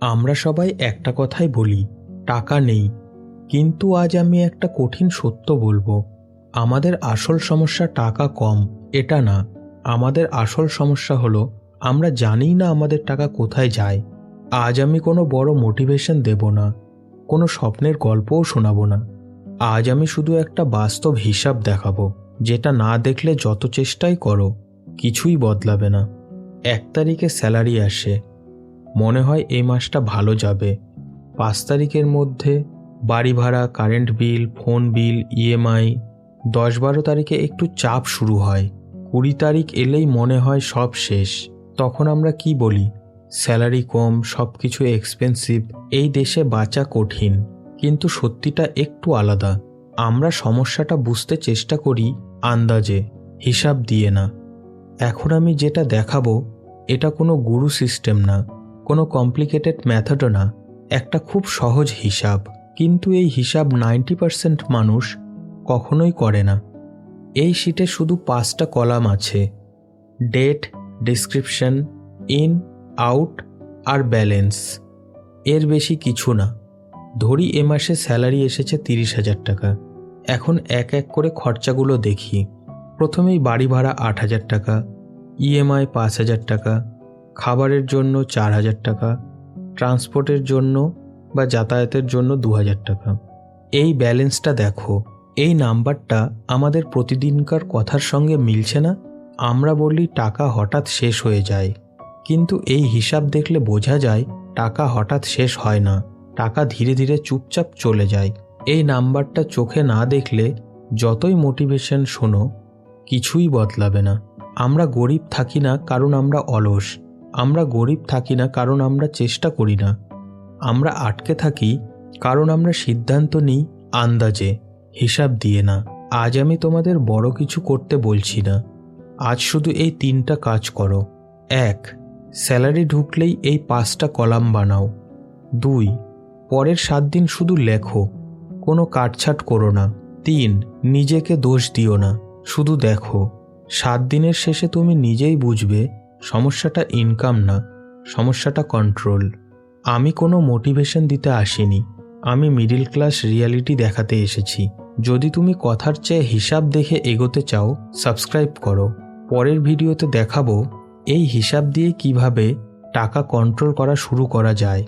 আমরা সবাই একটা কথাই বলি, টাকা নেই। কিন্তু আজ আমি একটা কঠিন সত্য বলবো। আমাদের আসল সমস্যা টাকা কম এটা না। আমাদের আসল সমস্যা হলো আমরা জানিই না আমাদের টাকা কোথায় যায়। আজ আমি কোনো বড় মোটিভেশন দেব না, কোনো স্বপ্নের গল্পও শোনাবো না। আজ আমি শুধু একটা বাস্তব হিসাব দেখাবো, যেটা না দেখলে যত চেষ্টাই করো কিছুই বদলাবে না। 1 তারিখে স্যালারি আসে, মনে হয় এই মাসটা ভালো যাবে। 5 তারিখের মধ্যে বাড়ি ভাড়া, কারেন্ট বিল, ফোন বিল, ইএমআই। 10-12 তারিখে একটু চাপ শুরু হয়। 20 তারিখ এলেই মনে হয় সব শেষ। তখন আমরা কি বলি? স্যালারি কম, সব কিছু এক্সপেন্সিভ, এই দেশে বাঁচা কঠিন। কিন্তু সত্যিটা একটু আলাদা। আমরা সমস্যাটা বুঝতে চেষ্টা করি আন্দাজে, হিসাব দিয়ে না। এখন আমি যেটা দেখাবো এটা কোনো গুরু সিস্টেম না, কোনো কমপ্লিকেটেড মেথডও না, একটা খুব সহজ হিসাব। কিন্তু এই হিসাব 90% মানুষ কখনোই করে না। এই শিটে শুধু 5টা কলাম আছে: ডেট, ডিসক্রিপশন, ইন, আউট আর ব্যালেন্স। এর বেশি কিছু না। ধরি এ মাসে স্যালারি এসেছে 30,000 টাকা। এখন এক এক করে খরচাগুলো দেখি। প্রথমেই বাড়ি ভাড়া 8,000 টাকা, ইএমআই 5,000 টাকা, খাবারের জন্য 4,000 টাকা, ট্রান্সপোর্টের জন্য বা যাতায়াতের জন্য 2,000 টাকা। এই ব্যালেন্সটা দেখো। এই নাম্বারটা আমাদের প্রতিদিনকার কথার সঙ্গে মিলছে না? আমরা বলি টাকা হঠাৎ শেষ হয়ে যায়, কিন্তু এই হিসাব দেখলে বোঝা যায় টাকা হঠাৎ শেষ হয় না, টাকা ধীরে ধীরে চুপচাপ চলে যায়। এই নাম্বারটা চোখে না দেখলে যতই মোটিভেশন শোনো কিছুই বদলাবে না। আমরা গরিব থাকি না কারণ আমরা অলস, আমরা গরিব থাকি না কারণ আমরা চেষ্টা করি না, আমরা আটকে থাকি কারণ আমরা সিদ্ধান্ত নিই আন্দাজে, হিসাব দিয়ে না। আজ আমি তোমাদের বড় কিছু করতে বলছি না। আজ শুধু এই 3টা কাজ করো। 1. স্যালারি ঢুকলেই এই 5টা কলাম বানাও। 2. পরের 7 দিন শুধু লেখো, কোনো কাটছাট করো না। 3. নিজেকে দোষ দিও না, শুধু দেখো। 7 দিনের শেষে তুমি নিজেই বুঝবে সমস্যাটা ইনকাম না, সমস্যাটা কন্ট্রোল। আমি কোনো মোটিভেশন দিতে আসিনি, আমি মিডল ক্লাস রিয়ালিটি দেখাতে এসেছি। যদি তুমি কথার চেয়ে হিসাব দেখে এগোতে চাও, সাবস্ক্রাইব করো। পরের ভিডিওতে দেখাবো এই হিসাব দিয়ে কিভাবে টাকা কন্ট্রোল করা শুরু করা যায়।